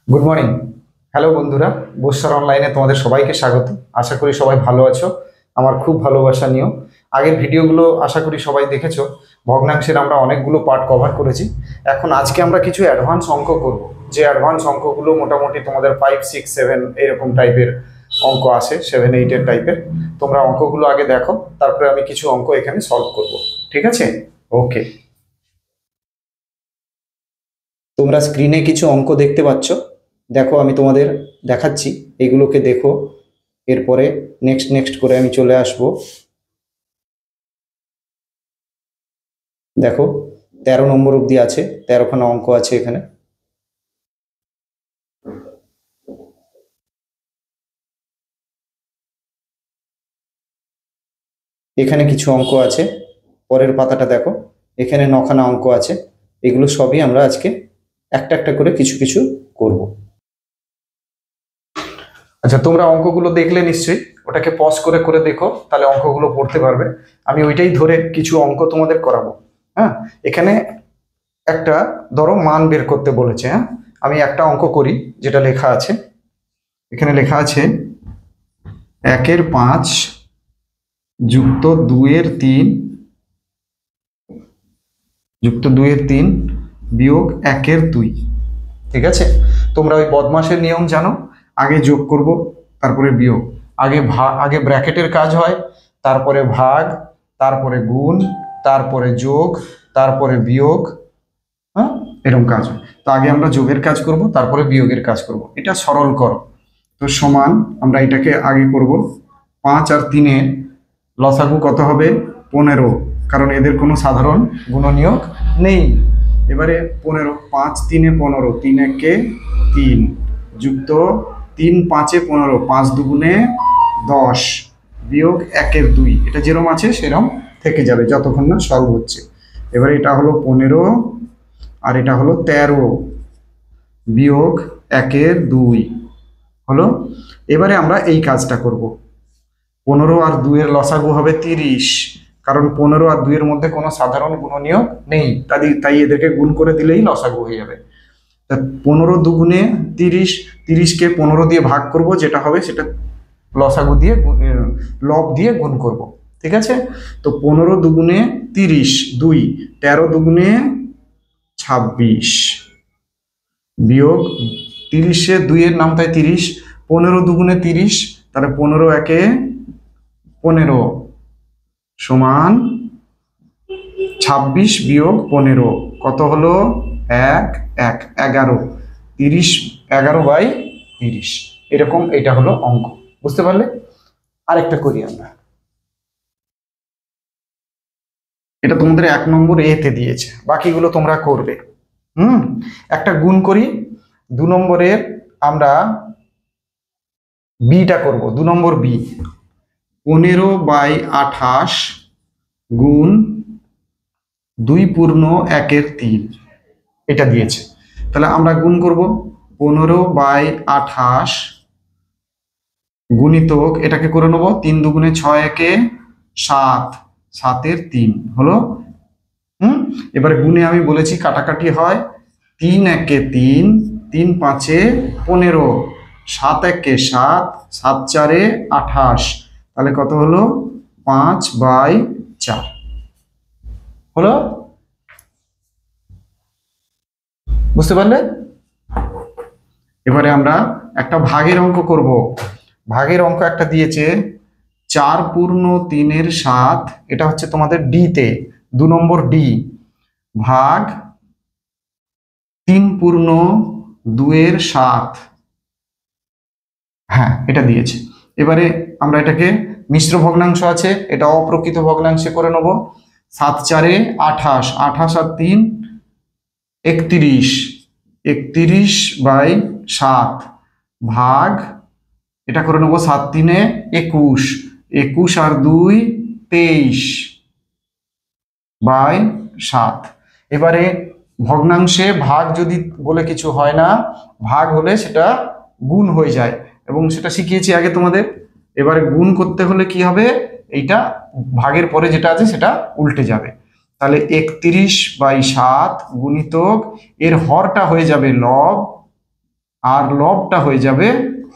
Good morning. Hello বন্ধুরা, বোস্টার অনলাইনে তোমাদের সবাইকে স্বাগত। আশা করি সবাই ভালো আছো। আমার খুব ভালোবাসা নিও। আগের ভিডিওগুলো আশা করি সবাই দেখেছো। ভগ্নাংশের আমরা অনেকগুলো পার্ট কভার করেছি। এখন আজকে আমরা কিছু অ্যাডভান্স অঙ্ক করব, যে অ্যাডভান্স অঙ্কগুলো মোটামুটি তোমাদের 5, 6, 7 এরকম টাইপের অঙ্ক আসে, 7, 8 টাইপের। তোমরা অঙ্কগুলো আগে দেখো, তারপরে আমি কিছু অঙ্ক এখানে সলভ করব। ঠিক আছে? ওকে। তোমরা স্ক্রিনে কিছু অঙ্ক দেখতে পাচ্ছ। দেখো, আমি তোমাদের দেখাচ্ছি, এগুলোকে দেখো। এরপরে নেক্সট নেক্সট করে আমি চলে আসব। দেখো, 13 নম্বর অবধি আছে, 13খানা অঙ্ক আছে এখানে। এখানে কিছু অঙ্ক আছে, পরের পাতাটা দেখো, এখানে 9খানা অঙ্ক আছে। এগুলো সবই আমরা আজকে একটা একটা করে কিছু কিছু করব। আচ্ছা, তোমরা অঙ্কগুলো দেখলে নিশ্চয়ই, ওটাকে পজ করে করে দেখো, তাহলে অঙ্কগুলো পড়তে পারবে। আমি ওইটাই ধরে কিছু অঙ্ক তোমাদের করাবো। হ্যাঁ, এখানে একটা ধরো মান বের করতে বলেছে। হ্যাঁ, আমি একটা অঙ্ক করি, যেটা লেখা আছে এখানে। লেখা আছে 1/5 যুক্ত 2/3 যুক্ত 2/3 বিয়োগ 1/2। ঠিক আছে? তোমরা ওই বদমাশের নিয়ম জানো, আগে যোগ করব, তারপরে বিয়োগ। আগে ব্র্যাকেটের কাজ হয়, তারপরে ভাগ, তারপরে গুণ, তারপরে যোগ, তারপরে বিয়োগ। হ্যাঁ, এরকম কাজ হয়। তো আগে আমরা যোগের কাজ করব, তারপরে বিয়োগের কাজ করব। এটা সরল করো। তো সমান, আমরা এটাকে আগে করব। 5 আর 3 লসাগু কত হবে? 15, কারণ এদের কোনো সাধারণ গুণনীয়ক নেই। এবারে 15, 5 3 15, 3 1 3 যুক্ত 3 5 15, 5 2 10 বিয়োগ 1/2। এটা যেরকম আছে সেরকম থেকে যাবে যতক্ষণ না সলভ হচ্ছে। এবারে এটা হলো 15 আর এটা হলো 13 বিয়োগ 1/2 হলো। এবারে আমরা এই কাজটা করব। 15 আর 2 এর লসাগু হবে 30, কারণ 15 আর 2 এর মধ্যে কোনো সাধারণ গুণনীয়ক নেই, তাই এদেরকে গুণ করে দিলেই লসাগু হয়ে যাবে। তা 15 2 30, 30কে 15 দিয়ে ভাগ করব, যেটা হবে সেটা লসাগু দিয়ে লব দিয়ে গুণ করব। ঠিক আছে? তো 15 2 30 2, 13 2 26 বিয়োগ 30-এ 2 এর নাম, তাই 30, 15 2 30, তাহলে 15 1 15 সমান 26 বিয়োগ 15 কত হলো? 1 1 11, 30 11/30 এরকম। এটা হলো অঙ্ক, বুঝতে পারলে? আরেকটা করি আমরা। এটা তোমাদের 1 নম্বর এতে দিয়েছে, বাকিগুলো তোমরা করবে। একটা গুণ করি। 2 নম্বরের আমরা বিটা করব। 2 নম্বর বি, 15/28 গুণ 2/1/3 এটা দিয়েছে। তাহলে আমরা গুণ করব। 15/28 গুণিতক, এটাকে করে নেবো 3 2 6 1 7, 7/3 হলো। এবারে গুণে আমি বলেছি কাটাকাটি হয়। 3 1 3, 3 5 15, 7 1 7, 7 4 28, তাহলে কত হলো? 5/4 হলো। বুঝতে পারলে? এবারে আমরা একটা ভাগের অঙ্ক করব। ভাগের অঙ্ক একটা দিয়েছে 4/3 এটা হচ্ছে তোমাদের ডিতে, 2 নম্বর ডি, ভাগ 3/2 হ্যাঁ, এটা দিয়েছে। এবারে আমরা এটাকে মিশ্র ভগ্নাংশ আছে, এটা অপ্রকৃত ভগ্নাংশে করে নেব। 7 4 28, 28 আর 3 31, 31/7 ভাগ, এটা করে নেবো 7 3 21, 21 আর 2 23/7। এবারে ভগ্নাংশে ভাগ যদি বলে কিছু হয় না, ভাগ হলে সেটা গুণ হয়ে যায়, এবং সেটা শিখিয়েছি আগে তোমাদের। এবারে গুণ করতে হলে কি হবে? এইটা ভাগের পরে যেটা আছে সেটা উল্টে যাবে। তাহলে 31/7 গুণিতক এর হরটা হয়ে যাবে লব, আর লবটা হয়ে যাবে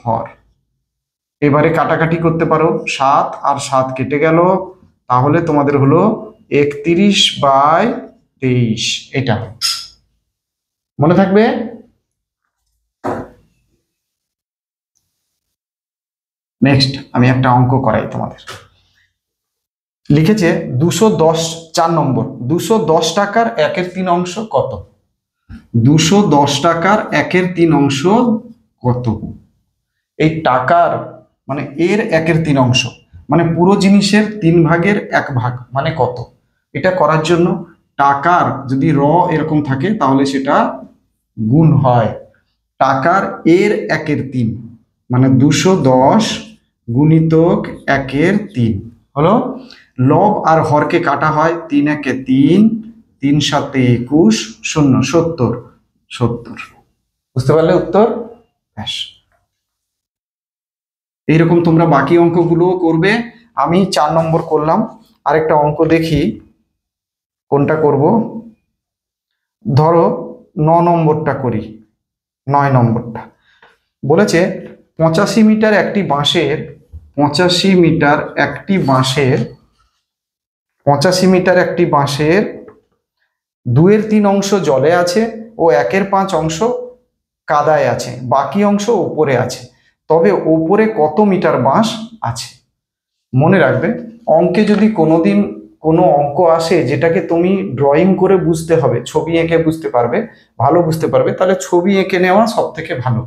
হর। এবারে কাটাকাটি করতে পারো, 7 আর 7 কেটে গেল, তাহলে তোমাদের হলো 31/23। এটা মনে থাকবে। নেক্সট আমি একটা অঙ্ক করাই তোমাদের। লিখেছে 210, 4 নম্বর, 210 টাকার 1/3 অংশ কত? 210 টাকার 1/3 অংশ কত? এই টাকার মানে এর 1/3 অংশ মানে পুরো জিনিসের 3/1 মানে কত? এটা করার জন্য টাকার যদি এরকম থাকে তাহলে সেটা গুণ হয় টাকার এর 1/3 মানে 210 গুণিতক 1/3 হলো। লব আর হরকে কাটা হয়, 3 একে 3, 3 7 21, 0 70 70। বুঝতে পারলে উত্তর? ব্যাস। এইরকম তোমরা বাকি অঙ্কগুলোও করবে। আমি 4 নম্বর করলাম। আরেকটা অঙ্ক দেখি কোনটা করব। ধরো 9 নম্বরটা করি। 9 নম্বরটা বলেছে 85 মিটার একটি বাঁশের 85 মিটার একটি বাঁশের 85 মিটার একটি বাঁশের 2/3 অংশ জলে আছে ও 1/5 অংশ কাদায় আছে, বাকি অংশ উপরে আছে, তবে উপরে কত মিটার বাঁশ আছে? মনে রাখবে, অঙ্কে যদি কোনোদিন কোনো অঙ্ক আসে যেটাকে তুমি ড্রয়িং করে বুঝতে হবে, ছবি এঁকে বুঝতে পারবে, ভালো বুঝতে পারবে, তাহলে ছবি এঁকে নেওয়া সব থেকে ভালো।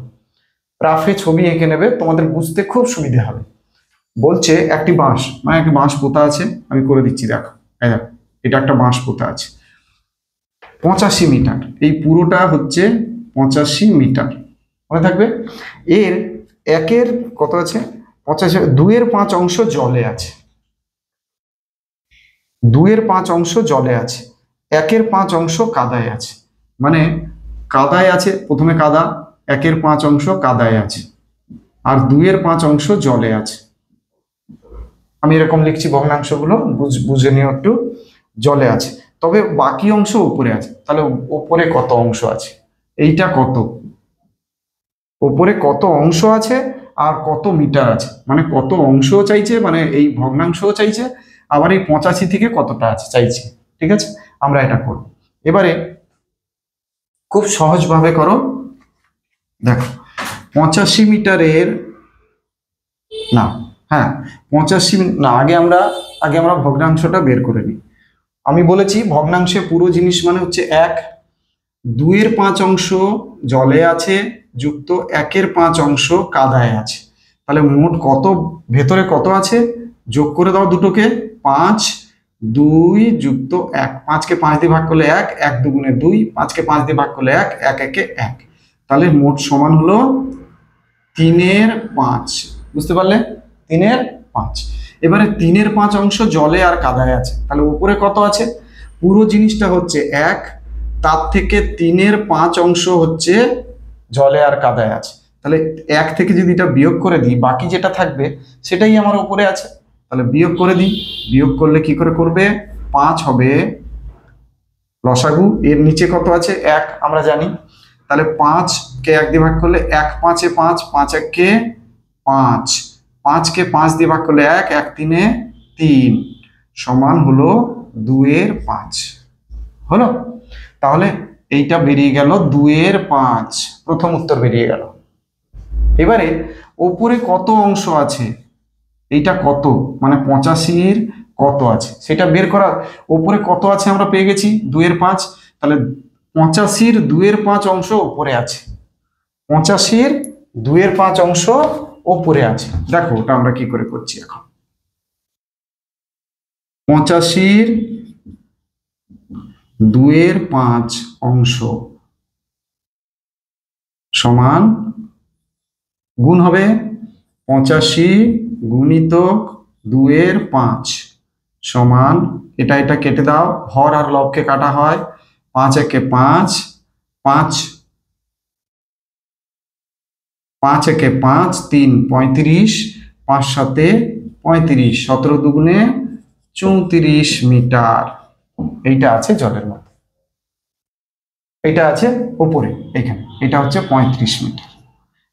রাফে ছবি এঁকে নেবে, তোমাদের বুঝতে খুব সুবিধে হবে। বলছে একটি বাঁশ, মানে একটি বাঁশ পোতা আছে, আমি করে দিচ্ছি, দেখো এই দেখো, এটা একটা বাঁশ পোতা আছে 85 মিটার, এই পুরোটা হচ্ছে 85 মিটার, মনে থাকবে। এর একের কত আছে 85, 2/5 অংশ জলে আছে, 2/5 অংশ জলে আছে, 1/5 অংশ কাদায় আছে। মানে কাদায় আছে, প্রথমে কাদা, 1/5 অংশ কাদায় আছে, আর 2/5 অংশ জলে আছে। আমি এরকম লিখছি ভগ্নাংশগুলো, বুঝে নিও একটু। জলে আছে, তবে বাকি অংশ উপরে আছে, তাহলে উপরে কত অংশ আছে? এইটা কত, উপরে কত অংশ আছে আর কত মিটার আছে, মানে কত অংশও চাইছে, মানে এই ভগ্নাংশও চাইছে, আবার এই 85 থেকে কতটা আছে চাইছে। ঠিক আছে, আমরা এটা করব। এবারে খুব সহজভাবে করো, দেখো 85 মিটারের না, হ্যাঁ 85 না, আগে আমরা ভগ্নাংশটা বের করে নিই। আমি বলেছি ভগ্নাংশে পুরো জিনিস মানে হচ্ছে 1, 2/5 অংশ জলে আছে যুক্ত 1/5 অংশ কাদায় আছে, তাহলে মোট কত, ভেতরে কত আছে যোগ করে দাও দুটোকে, 5, 2 যুক্ত 1, 5কে 5 দিয়ে ভাগ করলে 1, 1 দুগুণে 2, 5কে 5 দিয়ে ভাগ করলে 1, 1 একে 1, তাহলে মোট সমান হলো 3/5। বুঝতে পারলে? 3/5। এবারে 3/5 অংশ জলে আর কাদায় আছে, তাহলে উপরে কত আছে? পুরো জিনিসটা হচ্ছে 1, তার থেকে 3/5 অংশ হচ্ছে জলে আর কাদায় আছে, তাহলে 1 থেকে যদি এটা বিয়োগ করে দিই, বাকি যেটা থাকবে সেটাই আমার উপরে আছে, তাহলে বিয়োগ করে দিই। বিয়োগ করলে কি করে করবে? 5 হবে লসাগু, এর নিচে কত আছে 1 আমরা জানি, তাহলে 5কে 1 দিয়ে ভাগ করলে 1 5 5, 5 1 5, 5কে 5 দিয়ে ভাগ করলে 1, 1 3 3 সমান হলো 2/5 হলো। তাহলে এইটা বেরিয়ে গেল 2/5, প্রথম উত্তর বেরিয়ে গেল। এবারে উপরে কত অংশ আছে, এইটা কত মানে 85-র কত আছে সেটা বের করা। উপরে কত আছে আমরা পেয়ে গেছি 2/5, তাহলে 85-র 2/5 অংশ উপরে আছে, 85-র 2/5 অংশ উপরে আছে। দেখো ওটা আমরা কি করে করছি এখন। 85-র 2/5 অংশ সমান গুণ হবে 85 গুণিতক 2/5 সমান, এটা কেটে দাও, হর আর লবকে কাটা হয়, 5 একে 5, 5 5 একে 5, 3 35, 5 7 35, 17 দুগুণে 34 মিটার। এইটা আছে জলের মধ্যে, এটা আছে উপরে, এখানে এটা হচ্ছে 35 মিটার।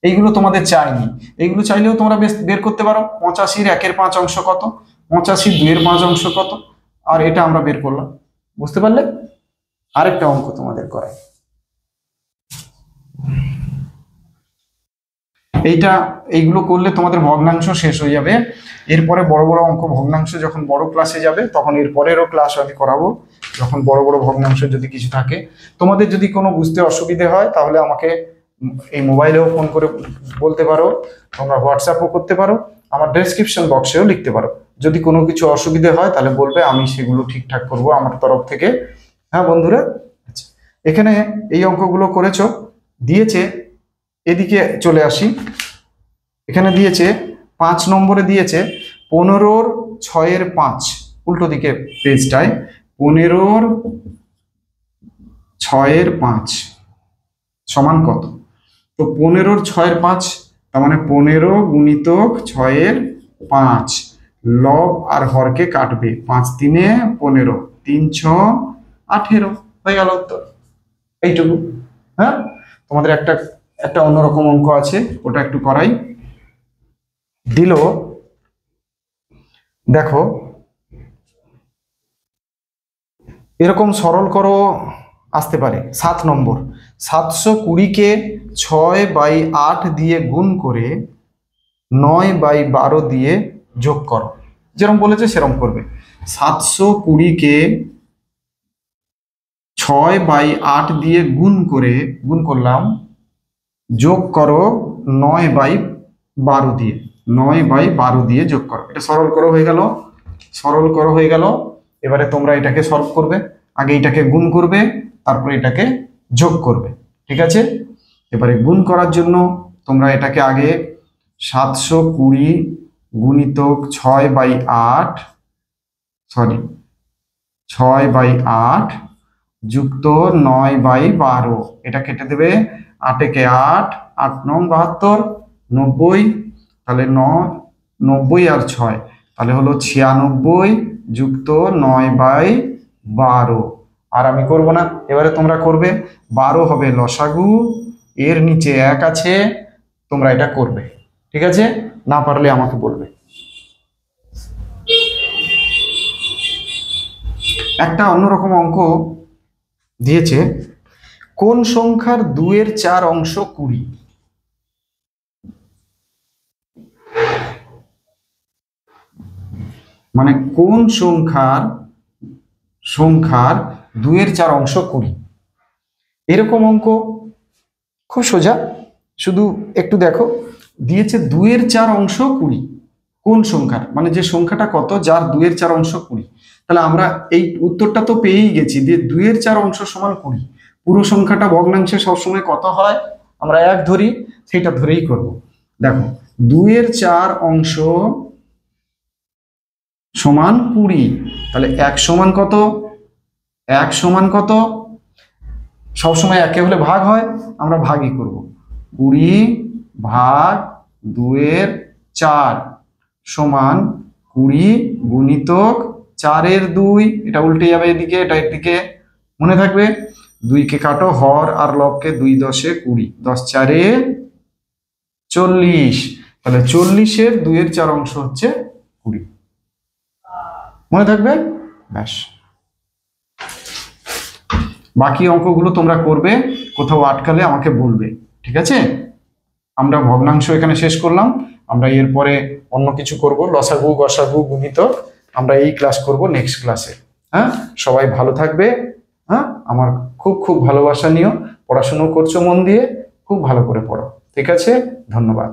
এইগুলো তোমাদের চাইনি, এইগুলো চাইলেও তোমরা বের করতে পারো। 85-র 1/5 অংশ কত, 85 2/5 অংশ কত, আর এটা আমরা বের করলাম। বুঝতে পারলে? আরেকটা অঙ্ক তোমাদের করাই, এইগুলো করলে তোমাদের ভগ্নাংশ শেষ হয়ে যাবে। এরপরে বড় বড় অঙ্ক ভগ্নাংশ যখন বড় ক্লাসে যাবে তখন এর পরেরও ক্লাস আমি করাবো, যখন বড় বড় ভগ্নাংশ যদি কিছু থাকে। তোমাদের যদি কোনো বুঝতে অসুবিধে হয় তাহলে আমাকে এই মোবাইলেও ফোন করে বলতে পারো, তোমরা হোয়াটসঅ্যাপও করতে পারো, আমার ডেসক্রিপশন বক্সেও লিখতে পারো। যদি কোনো কিছু অসুবিধে হয় তাহলে বলবে, আমি সেগুলো ঠিকঠাক করব আমার তরফ থেকে। হ্যাঁ বন্ধুরা, আচ্ছা এখানে এই অঙ্কগুলো করেছো, দিয়েছে এদিকে চলে আসি। এখানে দিয়েছে 5 নম্বরে দিয়েছে 15-র 6-এর 5, উল্টো দিকে পেজটায় 15-র 6-এর 5 সমান কত। তো 15-র 6-এর 5 তার মানে 15 গুণিতক 6-এর 5, লব আর হরকে কাটবে, 5 3 15, 3 6 18 হয়ে গেল উত্তর। এইটুকু। হ্যাঁ, তোমাদের একটা অন্যরকম অঙ্ক আছে, ওটা একটু করাই। দিল, দেখো এরকম সরল করো আসতে পারে। 7 নম্বর, 720-কে 6/8 দিয়ে গুণ করে 9/12 দিয়ে যোগ করো। যেরকম বলেছে সেরকম করবে। 720-কে 6/8 দিয়ে গুণ করলাম, যোগ করো 9/12 দিয়ে, 9/12 দিয়ে যোগ করো। এটা সরল করো হয়ে গেল। এবারে তোমরা এটাকে সলভ করবে। আগে এটাকে গুণ করবে, তারপরে এটাকে যোগ করবে। ঠিক আছে? এবারে গুণ করার জন্য তোমরা এটাকে আগে 720 গুণিতক 6/8 যুক্ত 9/12, এটা কেটে দেবে। 8 একে 8, 8 9 72, 90, তাহলে 90 আর 6 তাহলে হলো 96 যুক্ত 9/12। আর আমি করব না, এবারে তোমরা করবে। 12 হবে লসাগু, এর নিচে 1 আছে, তোমরা এটা করবে। ঠিক আছে? না পারলে আমাকে বলবে। একটা অন্যরকম অঙ্ক দিয়েছে, কোন সংখ্যার 2-এর 4 অংশ 20। মানে কোন সংখ্যার 2-এর 4 অংশ 20। এরকম অঙ্ক খুব সোজা, শুধু একটু দেখো। দিয়েছে 2-এর 4 অংশ 20, কোন সংখ্যার, মানে যে সংখ্যাটা কত যার 2-এর 4 অংশ 20। তাহলে আমরা এই উত্তরটা তো পেয়েই গেছি, যে 2-এর 4 অংশ সমান 20। পুরো সংখ্যাটা ভগ্নাংশে সবসময় কত হয় আমরা 1 ধরি, সেটা ধরেই করব। দেখো 2-এর 4 অংশ সমান 20, তাহলে 1 সমান কত, 1 সমান কত, সবসময় একে হলে ভাগ হয়, আমরা ভাগই করব। 20 ভাগ 2-এর 4 সমান 20 গুণিতক 4-এর 2, এটা উল্টে যাবে এদিকে, এটা এদিকে মনে থাকবে। 2 কে কাটো, হর আর লবকে, 2 10 20, 10 4 40, তাহলে 40-এর 2-এর 4 অংশ হচ্ছে 20। মনে থাকবে? ব্যাস। বাকি অঙ্কগুলো তোমরা করবে, কোথাও আটকালে আমাকে বলবে। ঠিক আছে? আমরা ভগ্নাংশ এখানে শেষ করলাম। আমরা এরপরে অন্য কিছু করব, লসাগু গসাগু গুণিতক, আমরা এই ক্লাস করব নেক্সট ক্লাসে। হ্যাঁ, সবাই ভালো থাকবে। হ্যাঁ, আমার খুব খুব ভালোবাসা নিও। পড়াশুনো করছো মন দিয়ে, খুব ভালো করে পড়ো। ঠিক আছে? ধন্যবাদ।